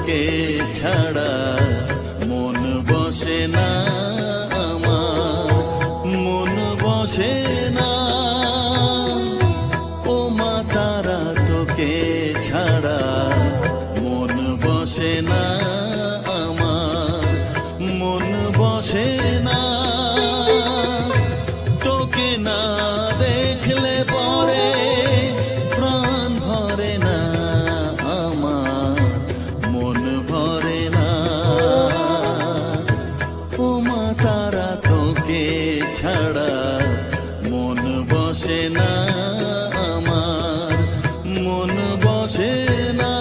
তোকে ছাড়া মন বসে না আমার, মন বসে না। ও মা তারা তোকে ছাড়া মন বসে না আমার, মন বসে না। তোকে না দেখলে পরে প্রাণ ভরে না আমার, মন ভরে না। ও মা তারা তোকে ছাড়া মন বসে না আমার, মন বসে না।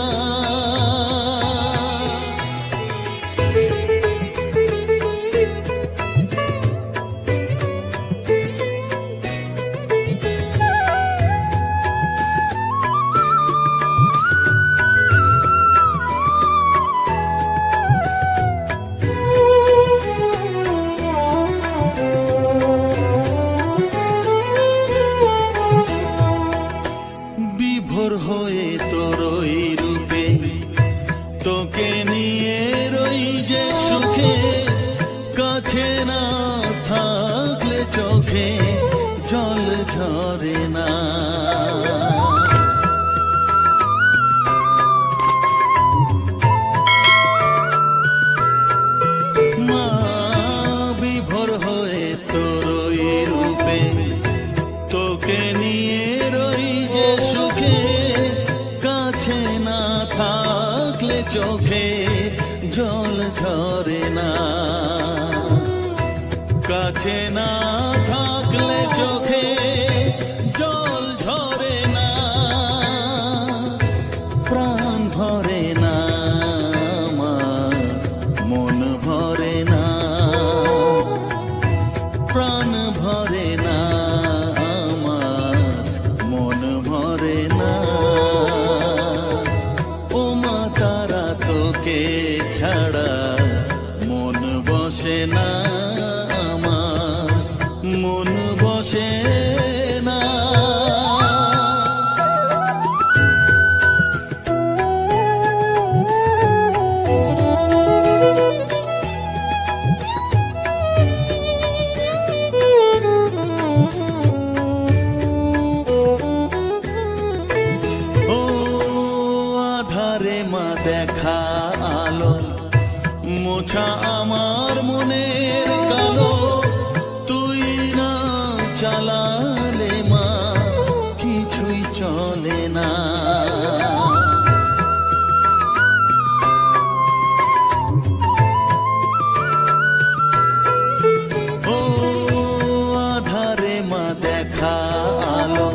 বিভোর হয়ে তোর ওই রূপে তোকে নিয়ে রই যে সুখে, কাছে না থাকলে চোখে জল ঝরে না। মা বিভোর হয়ে তোর ওই রূপে তোকে নিয়ে রই যে সুখে, কাছে না থাকলে চোখে জল ঝরে না। কাছে না থাকলে চোখে জল ঝরে না, প্রাণ ভরে না আমার, মন ভরে না, প্রাণ ভরে না আমার, মন ভরে না। ও মা তারা তোকে ছাড়া মন বসে না আমার, মন বসে না। ও আধারে মা দেখা আলো, মোছা আমার মনের কালো, তুই না চালালে মা কিছুই চলে না। ও আধারে মা দেখা আলো,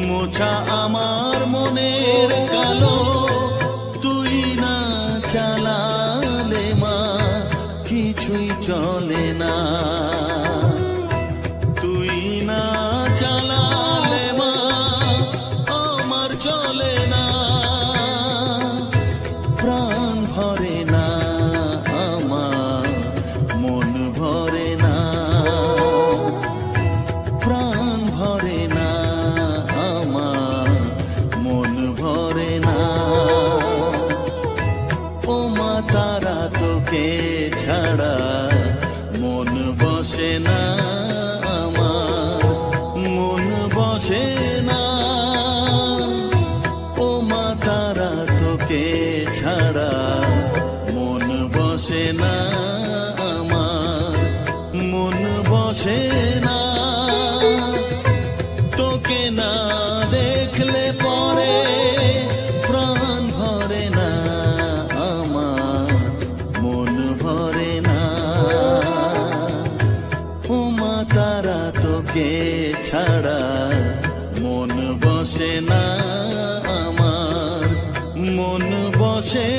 মোছা আমার মনের কালো, তুই না চালালে মা কিছুই চলে না। তুই না চালালে মা আমার চলে না, প্রাণ ভরে না আমার, মন ভরে না, প্রাণ ভরে না আমার, মন ভরে না। ও মা তারা তোকে ছাড়া মন বসে না আমার, মন বসে না। ও মা তারা তোকে ছাড়া মন বসে না আমার, মন বসে না। তোকে না দেখলে পরে প্রাণ ভরে না আমার, মন ভরে না। ও মা তারা তোকে ছাড়া মন বসে না আমার, মন বসে